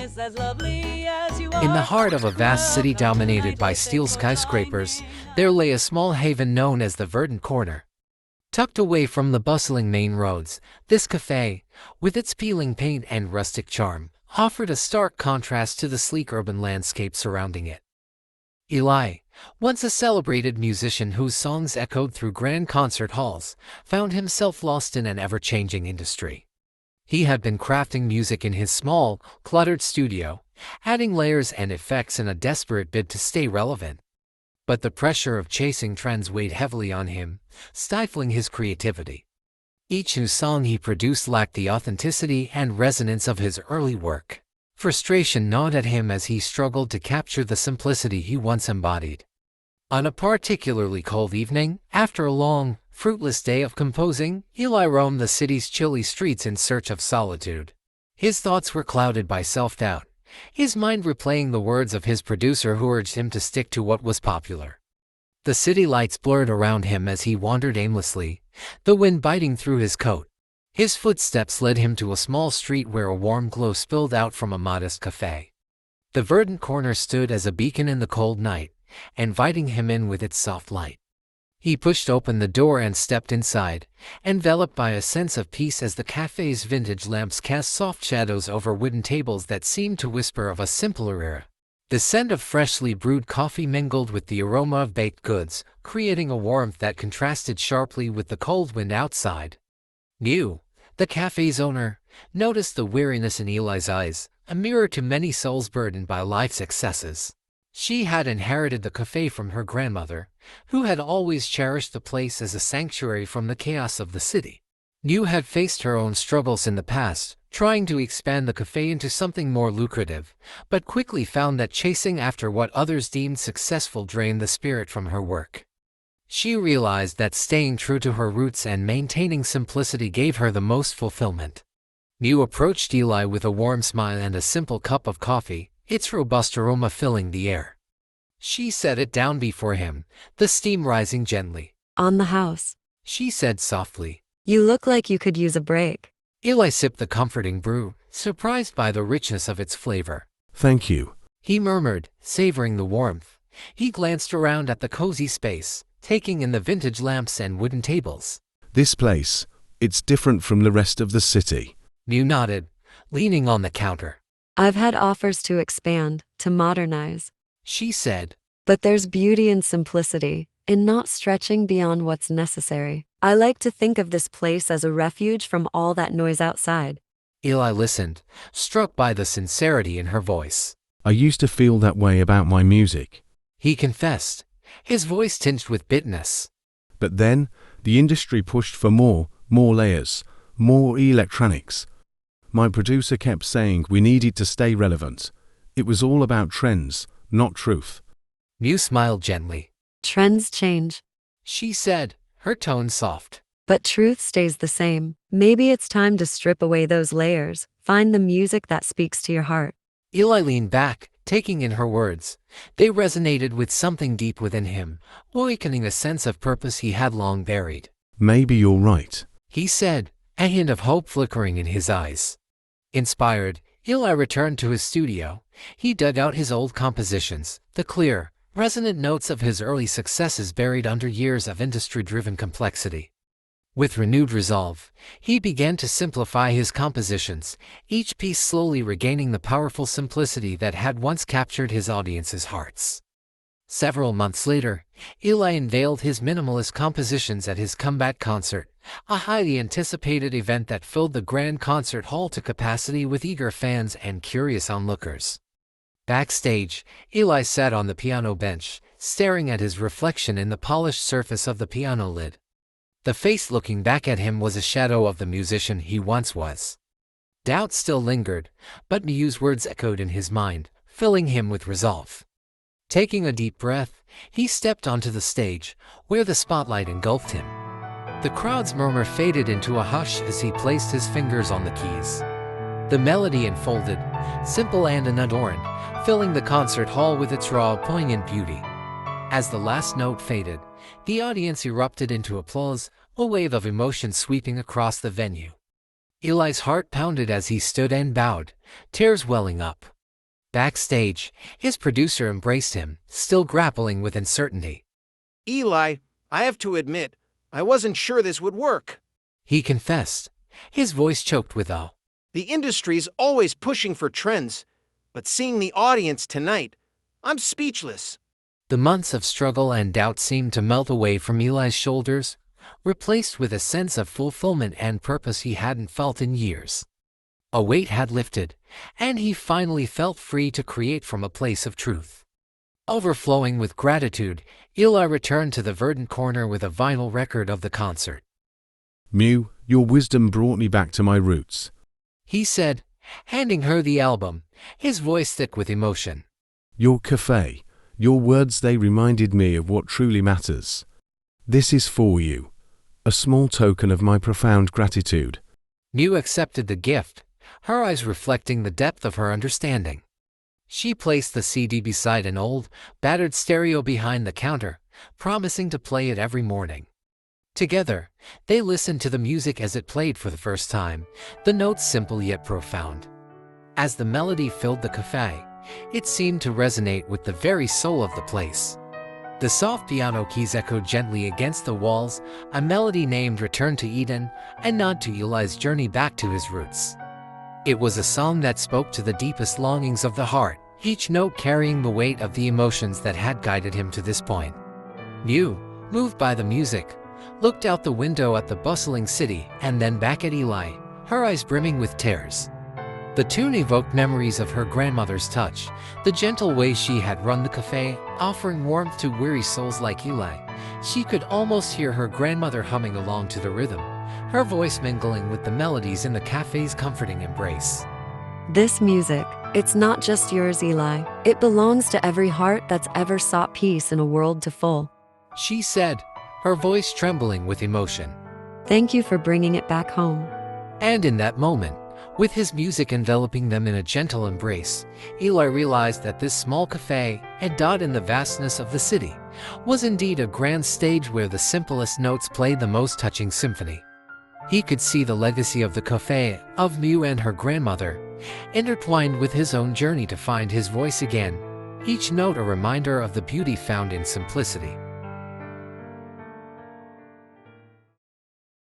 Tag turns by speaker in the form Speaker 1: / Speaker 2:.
Speaker 1: In the heart of a vast city dominated by steel skyscrapers, there lay a small haven known as the Verdant Corner. Tucked away from the bustling main roads, this café, with its peeling paint and rustic charm, offered a stark contrast to the sleek urban landscape surrounding it. Eli, once a celebrated musician whose songs echoed through grand concert halls, found himself lost in an ever-changing industry. He had been crafting music in his small, cluttered studio, adding layers and effects in a desperate bid to stay relevant. But the pressure of chasing trends weighed heavily on him, stifling his creativity. Each new song he produced lacked the authenticity and resonance of his early work. Frustration gnawed at him as he struggled to capture the simplicity he once embodied. On a particularly cold evening, after a long, fruitless day of composing, Eli roamed the city's chilly streets in search of solitude. His thoughts were clouded by self-doubt, his mind replaying the words of his producer who urged him to stick to what was popular. The city lights blurred around him as he wandered aimlessly, the wind biting through his coat. His footsteps led him to a small street where a warm glow spilled out from a modest café. The Verdant Corner stood as a beacon in the cold night, inviting him in with its soft light. He pushed open the door and stepped inside, enveloped by a sense of peace as the café's vintage lamps cast soft shadows over wooden tables that seemed to whisper of a simpler era. The scent of freshly brewed coffee mingled with the aroma of baked goods, creating a warmth that contrasted sharply with the cold wind outside. Miyu, the café's owner, noticed the weariness in Eli's eyes, a mirror to many souls burdened by life's excesses. She had inherited the café from her grandmother, who had always cherished the place as a sanctuary from the chaos of the city. Miyu had faced her own struggles in the past, trying to expand the café into something more lucrative, but quickly found that chasing after what others deemed successful drained the spirit from her work. She realized that staying true to her roots and maintaining simplicity gave her the most fulfillment. Miyu approached Eli with a warm smile and a simple cup of coffee, its robust aroma filling the air. She set it down before him, the steam rising gently.
Speaker 2: "On the house,"
Speaker 1: she said softly.
Speaker 2: "you look like you could use a break."
Speaker 1: Eli sipped the comforting brew, surprised by the richness of its flavor.
Speaker 3: "Thank you,"
Speaker 1: he murmured, savoring the warmth. He glanced around at the cozy space, taking in the vintage lamps and wooden tables.
Speaker 3: "This place, it's different from the rest of the city."
Speaker 1: Miyu nodded, leaning on the counter.
Speaker 2: "I've had offers to expand, to modernize.
Speaker 1: She said.
Speaker 2: But there's beauty in simplicity, in not stretching beyond what's necessary. I like to think of this place as a refuge from all that noise outside."
Speaker 1: Eli listened, struck by the sincerity in her voice.
Speaker 3: "I used to feel that way about my music,"
Speaker 1: he confessed, his voice tinged with bitterness.
Speaker 3: "But then, the industry pushed for more layers, more electronics. My producer kept saying we needed to stay relevant. It was all about trends, not truth."
Speaker 1: Miyu smiled gently.
Speaker 2: "Trends change,"
Speaker 1: she said, her tone soft.
Speaker 2: "but truth stays the same. Maybe it's time to strip away those layers, find the music that speaks to your heart."
Speaker 1: Eli leaned back, taking in her words. They resonated with something deep within him, awakening a sense of purpose he had long buried.
Speaker 3: "Maybe you're right,"
Speaker 1: he said, a hint of hope flickering in his eyes. Inspired, Eli returned to his studio. He dug out his old compositions, the clear, resonant notes of his early successes buried under years of industry-driven complexity. With renewed resolve, he began to simplify his compositions, each piece slowly regaining the powerful simplicity that had once captured his audience's hearts. Several months later, Eli unveiled his minimalist compositions at his comeback concert, a highly anticipated event that filled the grand concert hall to capacity with eager fans and curious onlookers. Backstage, Eli sat on the piano bench, staring at his reflection in the polished surface of the piano lid. The face looking back at him was a shadow of the musician he once was. Doubt still lingered, but Miyu's words echoed in his mind, filling him with resolve. Taking a deep breath, he stepped onto the stage, where the spotlight engulfed him. The crowd's murmur faded into a hush as he placed his fingers on the keys. The melody unfolded, simple and unadorned, filling the concert hall with its raw, poignant beauty. As the last note faded, the audience erupted into applause, a wave of emotion sweeping across the venue. Eli's heart pounded as he stood and bowed, tears welling up. Backstage, his producer embraced him, still grappling with uncertainty.
Speaker 4: Eli, I have to admit, I wasn't sure this would work.
Speaker 1: He confessed, his voice choked with awe.
Speaker 4: The industry's always pushing for trends, but seeing the audience tonight, I'm speechless.
Speaker 1: The months of struggle and doubt seemed to melt away from Eli's shoulders, replaced with a sense of fulfillment and purpose he hadn't felt in years. A weight had lifted, and he finally felt free to create from a place of truth. Overflowing with gratitude, Eli returned to the Verdant Corner with a vinyl record of the concert.
Speaker 3: Miyu, your wisdom brought me back to my roots,
Speaker 1: He said, handing her the album, his voice thick with emotion.
Speaker 3: Your café, your words, they reminded me of what truly matters. This is for you, a small token of my profound gratitude.
Speaker 1: Miyu accepted the gift, her eyes reflecting the depth of her understanding. She placed the CD beside an old, battered stereo behind the counter, promising to play it every morning. Together, they listened to the music as it played for the first time, the notes simple yet profound. As the melody filled the cafe, it seemed to resonate with the very soul of the place. The soft piano keys echoed gently against the walls, a melody named Return to Eden, a nod to Eli's journey back to his roots. It was a song that spoke to the deepest longings of the heart, each note carrying the weight of the emotions that had guided him to this point. Miyu, moved by the music, looked out the window at the bustling city and then back at Eli, her eyes brimming with tears. The tune evoked memories of her grandmother's touch, the gentle way she had run the cafe, offering warmth to weary souls like Eli. She could almost hear her grandmother humming along to the rhythm, her voice mingling with the melodies in the cafe's comforting embrace.
Speaker 2: This music, it's not just yours, Eli. It belongs to every heart that's ever sought peace in a world too full.
Speaker 1: She said, her voice trembling with emotion.
Speaker 2: Thank you for bringing it back home.
Speaker 1: And in that moment, with his music enveloping them in a gentle embrace, Eli realized that this small cafe, a dot in the vastness of the city, was indeed a grand stage where the simplest notes played the most touching symphony. He could see the legacy of the cafe, of Miyu and her grandmother, intertwined with his own journey to find his voice again, each note a reminder of the beauty found in simplicity.